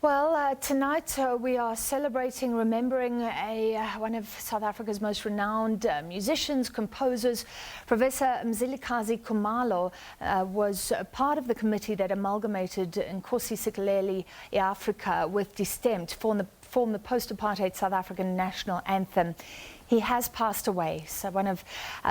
Well, tonight we are celebrating, remembering one of South Africa's most renowned musicians, composers. Professor Mzilikazi Khumalo was part of the committee that amalgamated Nkosi Sikelel Afrika with Distempt to form the post-apartheid South African national anthem. He has passed away, so one of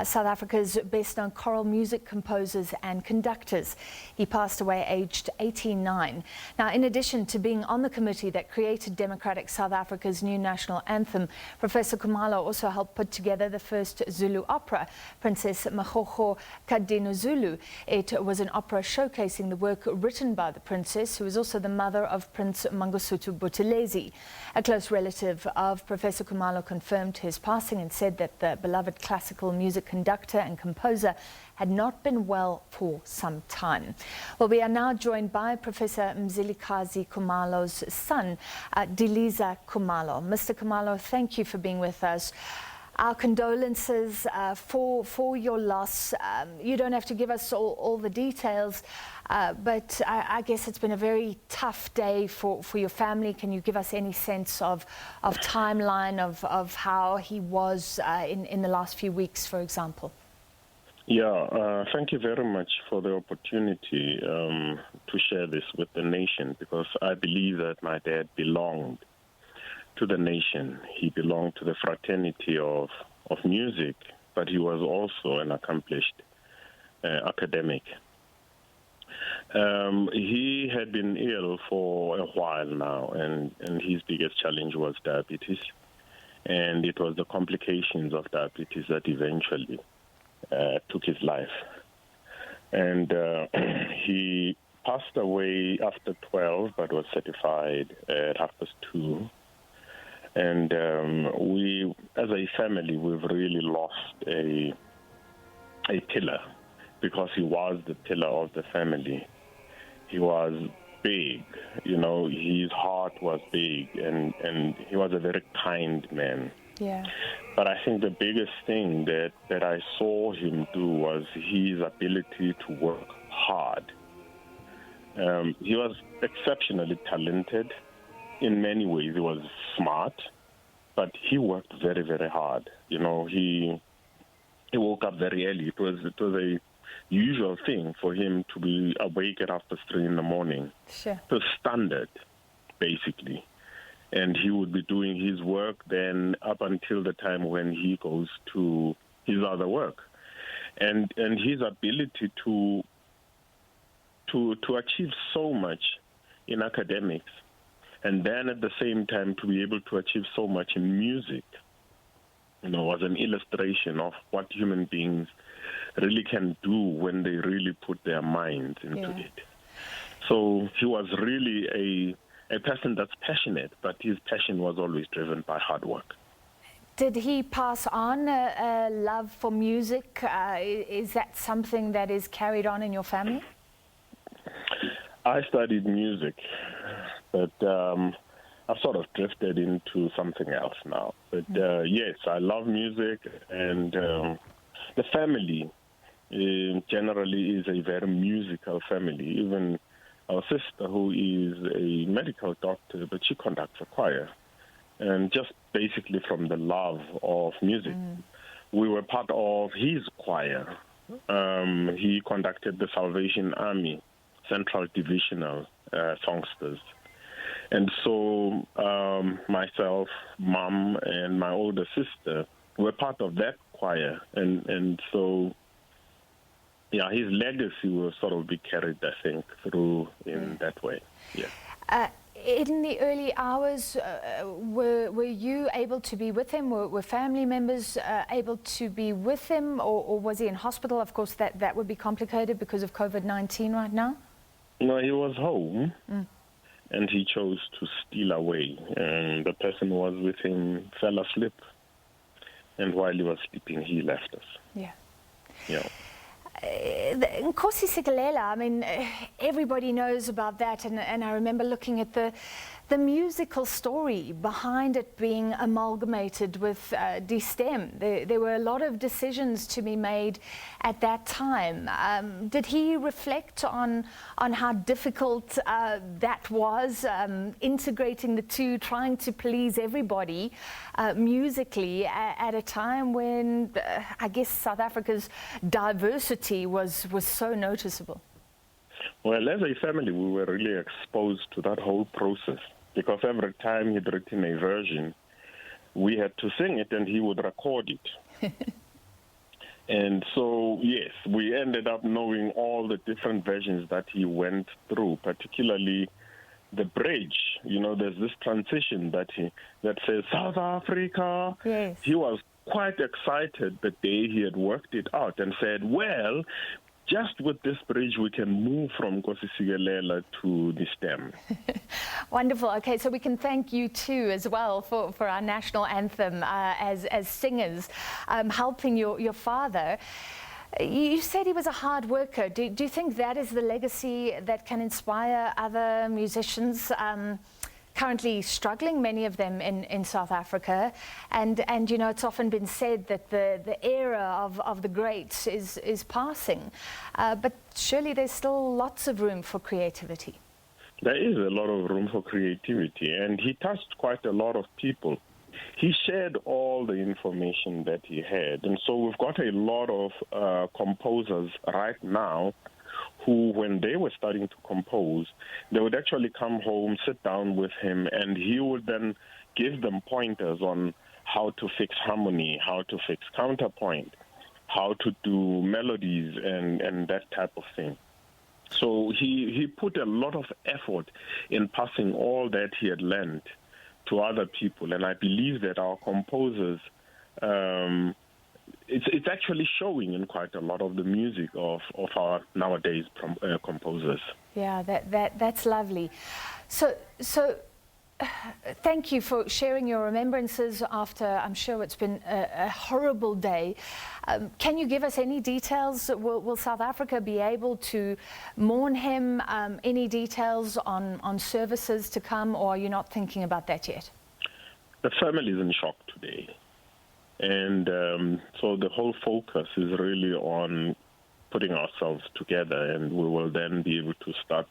South Africa's best-known choral music composers and conductors. He passed away aged 89. Now, in addition to being on the committee that created Democratic South Africa's new national anthem, Professor Khumalo also helped put together the first Zulu opera, Princess Makgokgo Kadinozulu. It was an opera showcasing the work written by the princess, who was also the mother of Prince Mangosuthu Buthelezi. A close relative of Professor Khumalo confirmed his passing and said that the beloved classical music conductor and composer had not been well for some time. Well, we are now joined by Professor Mzilikazi Khumalo's son, Diliza Khumalo. Mr. Khumalo, thank you for being with us. Our condolences for your loss. You don't have to give us all the details, but I guess it's been a very tough day for your family. Can you give us any sense of timeline of how he was in the last few weeks, for example? Yeah, thank you very much for the opportunity to share this with the nation, because I believe that my dad belonged to the nation. He belonged to the fraternity of music, but he was also an accomplished academic. He had been ill for a while now, and his biggest challenge was diabetes, and it was the complications of diabetes that eventually took his life. And he passed away after 12, but was certified at 2:30. And we, as a family, we've really lost a pillar, because he was the pillar of the family. He was big, you know, his heart was big, and he was a very kind man. Yeah. But I think the biggest thing that I saw him do was his ability to work hard. He was exceptionally talented. In many ways, he was smart, but he worked very, very hard. You know, he woke up very early. It was a usual thing for him to be awake at 3:30 in the morning. Sure. It was standard, basically. And he would be doing his work then up until the time when he goes to his other work. And his ability to achieve so much in academics, and then at the same time to be able to achieve so much in music, you know, was an illustration of what human beings really can do when they really put their minds into it. So he was really a person that's passionate, but his passion was always driven by hard work. Did he pass on a love for music? Is that something that is carried on in your family? I studied music, but I've sort of drifted into something else now. But yes, I love music, and the family generally is a very musical family. Even our sister, who is a medical doctor, but she conducts a choir. And just basically from the love of music, we were part of his choir. He conducted the Salvation Army Central Divisional songsters. And so myself, Mom, and my older sister were part of that choir. And so, yeah, his legacy will sort of be carried, I think, through in that way. Yeah. In the early hours, were you able to be with him? Were family members able to be with him, or was he in hospital? Of course, that would be complicated because of COVID-19 right now. No, he was home, and he chose to steal away. And the person who was with him fell asleep, and while he was sleeping, he left us. Yeah. Yeah. Nkosi Sikelel, I mean, everybody knows about that, and I remember looking at the the musical story behind it being amalgamated with DSTEM. There were a lot of decisions to be made at that time. Did he reflect on how difficult that was, integrating the two, trying to please everybody musically at a time when I guess South Africa's diversity was so noticeable? Well, as a family, we were really exposed to that whole process because every time he'd written a version, we had to sing it and he would record it. And so, yes, we ended up knowing all the different versions that he went through, particularly the bridge. You know, there's this transition that says, South Africa. Yes. He was quite excited the day he had worked it out and said, well, just with this bridge, we can move from Nkosi Sikelel to the stem. Wonderful. Okay, so we can thank you too as well for our national anthem as singers, helping your father. You said he was a hard worker. Do you think that is the legacy that can inspire other musicians currently struggling, many of them in South Africa? And you know, it's often been said that the era of the greats is passing, but surely there's still lots of room for creativity. There is a lot of room for creativity, and he touched quite a lot of people. He shared all the information that he had, and so we've got a lot of composers right now who, when they were starting to compose, they would actually come home, sit down with him, and he would then give them pointers on how to fix harmony, how to fix counterpoint, how to do melodies, and that type of thing. So he put a lot of effort in passing all that he had learned to other people, and I believe that our composers, it's actually showing in quite a lot of the music of our nowadays composers. Yeah, that's lovely. So thank you for sharing your remembrances after, I'm sure it's been a horrible day. Can you give us any details? Will South Africa be able to mourn him? Any details on services to come, or are you not thinking about that yet? The family is in shock today. And so the whole focus is really on putting ourselves together, and we will then be able to start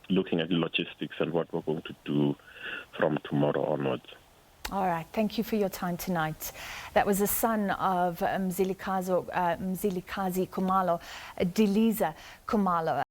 looking at the logistics and what we're going to do from tomorrow onwards. All right. Thank you for your time tonight. That was the son of Mzilikazi Khumalo, Diliza Khumalo.